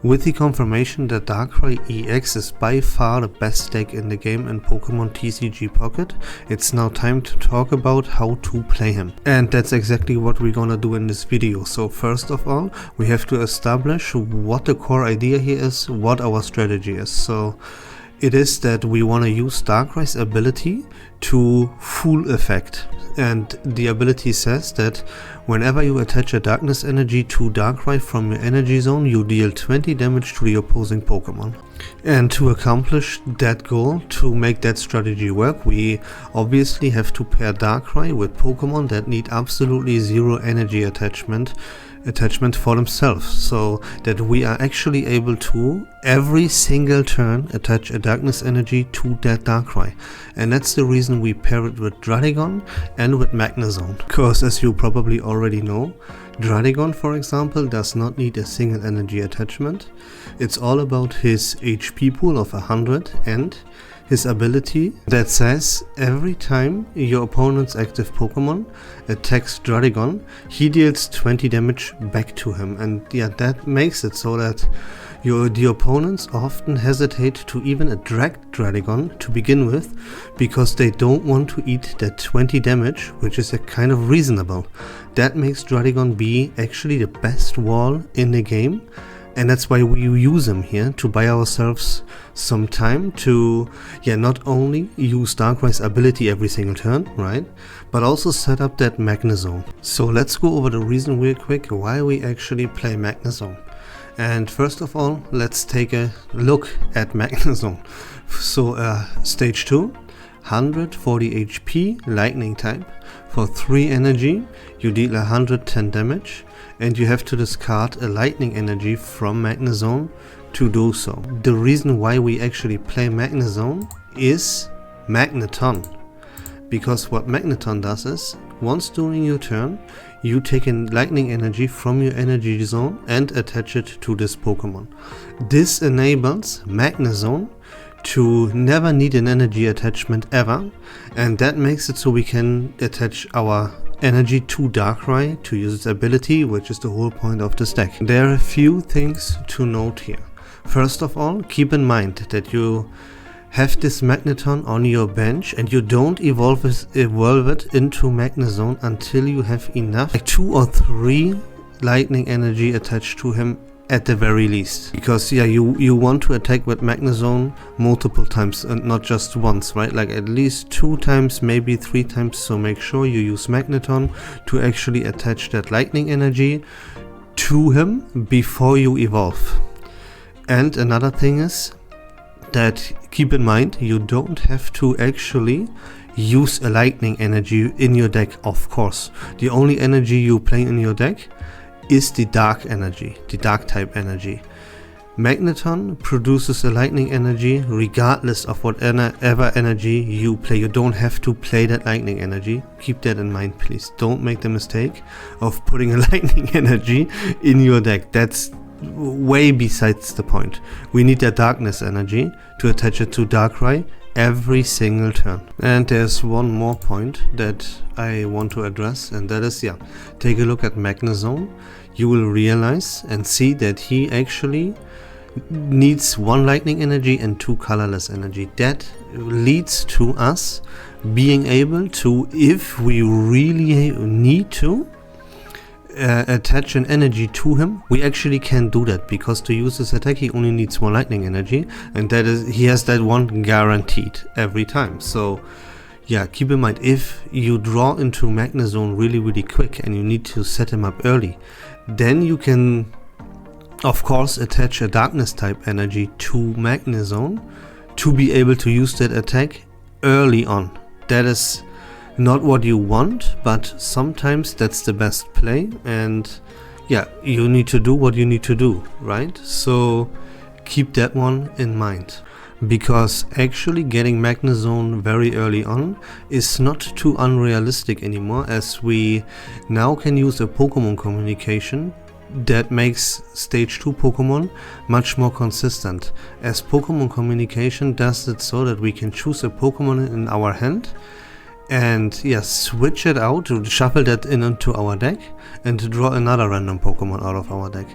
with the confirmation that Darkrai EX is by far the best deck in the game in Pokemon TCG Pocket, it's now time to talk about how to play him. And that's exactly what we're gonna do in this video. So first of all, we have to establish what the core idea here is, what our strategy is. So it is that we want to use Darkrai's ability to full effect. And the ability says that whenever you attach a darkness energy to Darkrai from your energy zone, you deal 20 damage to the opposing Pokemon. And to accomplish that goal, to make that strategy work, we obviously have to pair Darkrai with Pokemon that need absolutely zero energy attachment for themselves, so that we are actually able to every single turn attach a darkness energy to that Darkrai. And that's the reason we pair it with Druddigon and with Magnezone, because as you probably already know, Druddigon, for example, does not need a single energy attachment. It's all about his HP pool of 100 and his ability that says every time your opponent's active Pokemon attacks Druddigon, he deals 20 damage back to him. And yeah, that makes it so that the opponents often hesitate to even attract Druddigon to begin with, because they don't want to eat that 20 damage, which is a kind of reasonable. That makes Druddigon be actually the best wall in the game. And that's why we use him here, to buy ourselves some time to, not only use Darkrai's ability every single turn, right, but also set up that Magnezone. So let's go over the reason real quick why we actually play Magnezone. And first of all, let's take a look at Magnezone. So stage 2, 140 HP, lightning type. For 3 energy, you deal 110 damage. And you have to discard a lightning energy from Magnezone to do so. The reason why we actually play Magnezone is Magneton. Because what Magneton does is, once during your turn, you take a lightning energy from your energy zone and attach it to this Pokemon. This enables Magnezone to never need an energy attachment ever, and that makes it so we can attach our energy to Darkrai to use its ability, which is the whole point of this deck. There are a few things to note here. First of all, keep in mind that you have this Magneton on your bench and you don't evolve it into Magnezone until you have enough, like 2 or 3 lightning energy attached to him at the very least. Because you want to attack with Magnezone multiple times and not just once, right? Like at least 2 times, maybe 3 times. So make sure you use Magneton to actually attach that lightning energy to him before you evolve. And another thing is that keep in mind, you don't have to actually use a lightning energy in your deck, of course. The only energy you play in your deck is the dark energy, the dark type energy. Magneton produces a lightning energy regardless of whatever energy you play. You don't have to play that lightning energy. Keep that in mind, please. Don't make the mistake of putting a lightning energy in your deck. That's way besides the point. We need that darkness energy to attach it to Darkrai every single turn. And there's one more point that I want to address, and that is, take a look at Magnezone. You will realize and see that he actually needs 1 lightning energy and 2 colorless energy. That leads to us being able to, if we really need to, attach an energy to him, we actually can do that, because to use this attack he only needs 1 lightning energy, and that is, he has that one guaranteed every time. So keep in mind, if you draw into Magnezone really quick and you need to set him up early, then you can of course attach a darkness type energy to Magnezone to be able to use that attack early on. That is not what you want, but sometimes that's the best play, and you need to do what you need to do, right? So keep that one in mind, because actually getting Magnezone very early on is not too unrealistic anymore, as we now can use a Pokemon communication that makes stage 2 Pokemon much more consistent, as Pokemon communication does it so that we can choose a Pokemon in our hand and switch it out, to shuffle that into our deck and to draw another random Pokemon out of our deck.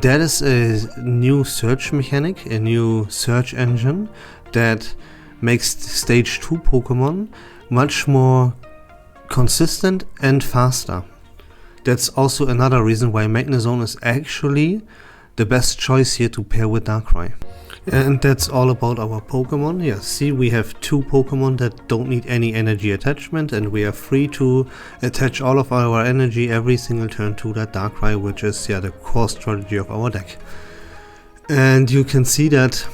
That is a new search mechanic, a new search engine that makes stage 2 Pokemon much more consistent and faster. That's also another reason why Magnezone is actually the best choice here to pair with Darkrai. And that's all about our Pokemon. Yeah, see, we have 2 Pokemon that don't need any energy attachment, and we are free to attach all of our energy every single turn to that Darkrai, which is the core strategy of our deck. And you can see that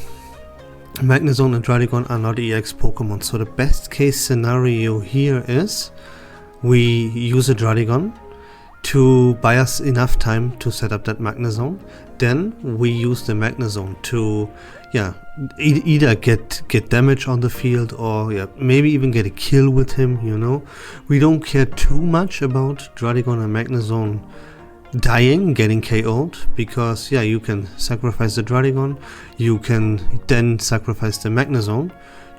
Magnezone and Druddigon are not EX Pokemon, so the best case scenario here is we use a Druddigon to buy us enough time to set up that Magnezone. Then we use the Magnezone to either get damage on the field, or maybe even get a kill with him, you know. We don't care too much about Druddigon and Magnezone dying, getting KO'd, because you can sacrifice the Druddigon, you can then sacrifice the Magnezone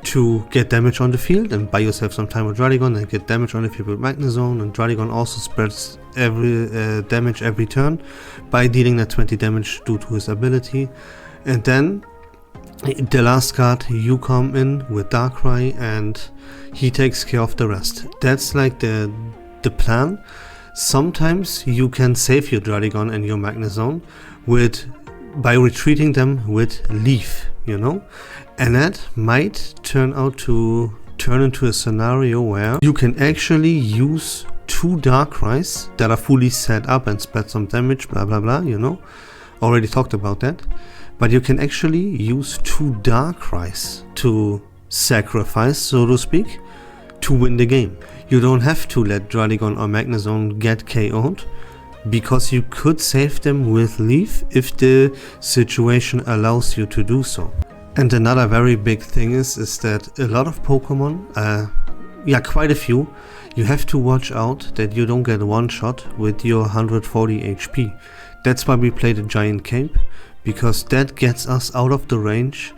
to get damage on the field and buy yourself some time with Druddigon and get damage on the field with Magnezone. And Druddigon also spreads every damage every turn by dealing that 20 damage due to his ability. And then the last card, you come in with Darkrai and he takes care of the rest. That's like the plan. Sometimes you can save your Druddigon and your Magnezone by retreating them with Leaf, you know, and that might turn into a scenario where you can actually use 2 Darkrais that are fully set up and spread some damage, blah blah blah, you know, already talked about that. But you can actually use 2 Darkrais to sacrifice, so to speak, to win the game. You don't have to let Druddigon or Magnezone get KO'd, because you could save them with Leaf if the situation allows you to do so. And another very big thing is that a lot of Pokemon, quite a few, you have to watch out that you don't get one shot with your 140 HP. That's why we play the Giant Cape, because that gets us out of the range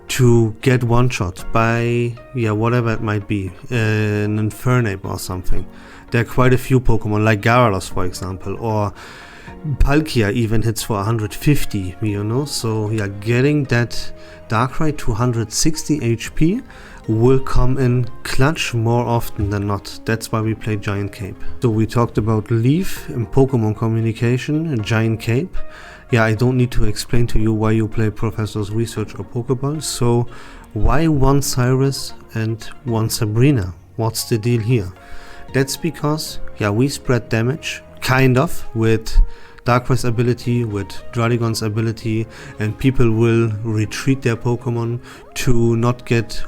to get one shot by whatever it might be, an Infernape or something. There are quite a few Pokemon like Gyarados, for example, or Palkia even hits for 150, you know. So getting that Darkrai to 160 HP will come in clutch more often than not. That's why we play Giant Cape. So we talked about Leaf in Pokemon communication, Giant Cape. I don't need to explain to you why you play Professor's Research or Pokeball. So why one Cyrus and one Sabrina? What's the deal here? That's because we spread damage, kind of, with Darkrai's ability, with Druddigon's ability, and people will retreat their Pokemon to not get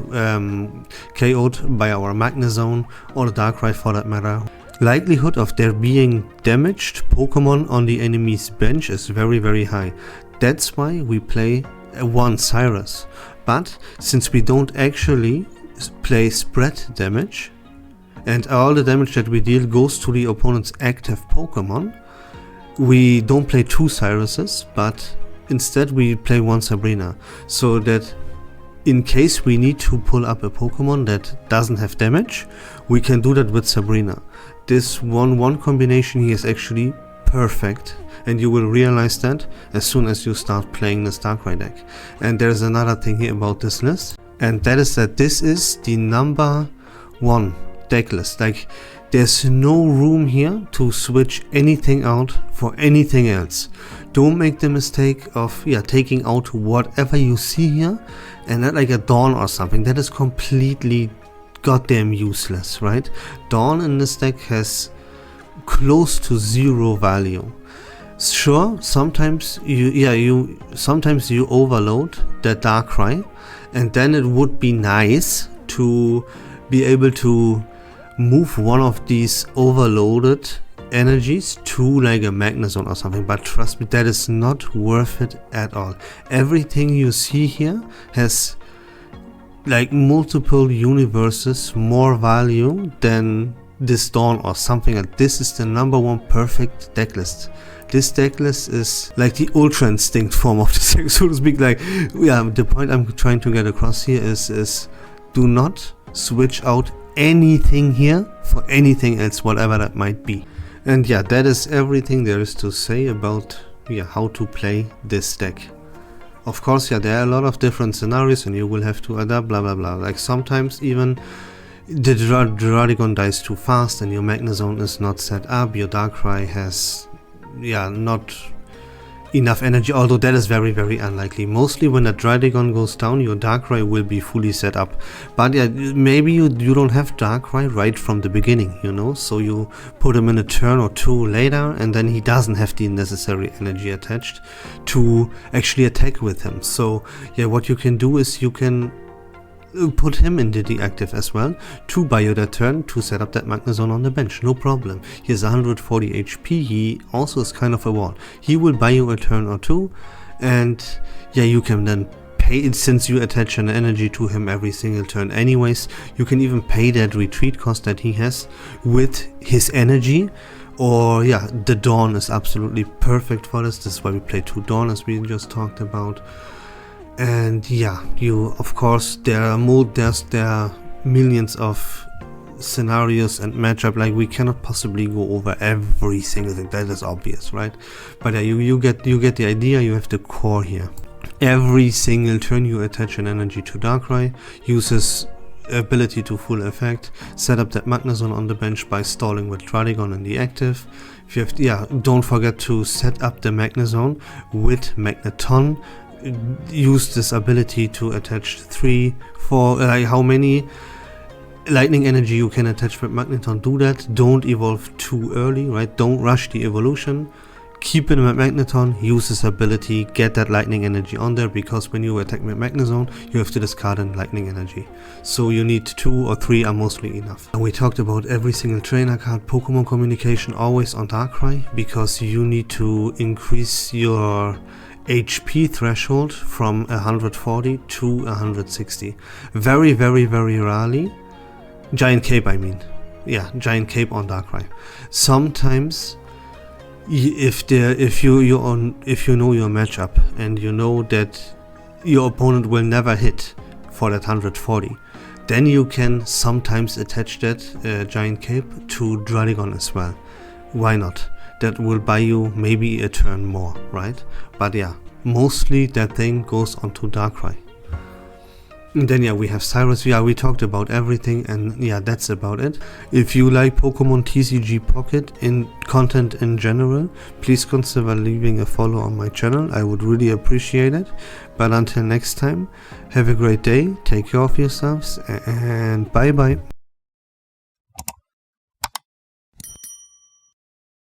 KO'd by our Magnezone or the Darkrai for that matter. Likelihood of there being damaged Pokemon on the enemy's bench is very very high. That's why we play one Cyrus. But since we don't actually play spread damage, and all the damage that we deal goes to the opponent's active Pokemon, we don't play 2 Cyruses, but instead we play one Sabrina, so that in case we need to pull up a Pokemon that doesn't have damage, we can do that with Sabrina. This 1-1 combination here is actually perfect, and you will realize that as soon as you start playing this Darkrai deck. And there's another thing here about this list, and that is that this is the number 1 deck list. Like, there's no room here to switch anything out for anything else. Don't make the mistake of taking out whatever you see here and not like a Dawn or something. That is completely goddamn useless, right? Dawn in this deck has close to 0 value. Sure, sometimes you overload the Darkrai, and then it would be nice to be able to move one of these overloaded energies to like a Magnezone or something, but trust me, that is not worth it at all. Everything you see here has like multiple universes more value than this Dawn or something. Like this is the number 1 perfect deck list. This deck list is like the Ultra Instinct form of the deck, so to speak. Like, the point I'm trying to get across here is do not switch out anything here for anything else, whatever that might be. And yeah, that is everything there is to say about how to play this deck. Of course, there are a lot of different scenarios and you will have to adapt, blah blah blah. Like sometimes even the Draudigon dies too fast and your Magnezone is not set up, your Darkrai has not enough energy, although that is very very unlikely. Mostly when the Draudigon goes down, your Darkrai will be fully set up. But maybe you don't have Darkrai right from the beginning, so you put him in a turn or two later and then he doesn't have the necessary energy attached to actually attack with him. So what you can do is you can put him in the deactive as well to buy you that turn to set up that Magnezone on the bench, no problem. He has 140 HP, he also is kind of a wall. He will buy you a turn or two, and you can then pay it, since you attach an energy to him every single turn anyways, you can even pay that retreat cost that he has with his energy. Or the Dawn is absolutely perfect for this. This is why we play 2 Dawn, as we just talked about. And you, of course, there are millions of scenarios and matchup, like we cannot possibly go over every single thing, that is obvious, right? But you get the idea. You have the core here. Every single turn you attach an energy to Darkrai, uses ability to full effect, set up that Magnezone on the bench by stalling with Draudigon in the active. If you have don't forget to set up the Magnezone with Magneton. Use this ability to attach 3, 4, how many lightning energy you can attach with Magneton. Do that. Don't evolve too early, right? Don't rush the evolution. Keep it with Magneton, use this ability, get that lightning energy on there, because when you attack with Magnezone, you have to discard a lightning energy. So you need 2 or 3 are mostly enough. And we talked about every single trainer card, Pokemon communication always on Darkrai, because you need to increase your HP threshold from 140 to 160. Very very very rarely. Giant Cape, I mean. Giant Cape on Darkrai. Sometimes if you know your matchup and you know that your opponent will never hit for that 140, then you can sometimes attach that Giant Cape to Draudigon as well. Why not? That will buy you maybe a turn more, right? But mostly that thing goes onto Darkrai. And then we have Cyrus. We talked about everything, and that's about it. If you like Pokemon TCG Pocket in content in general, please consider leaving a follow on my channel. I would really appreciate it. But until next time, have a great day, take care of yourselves, and bye bye.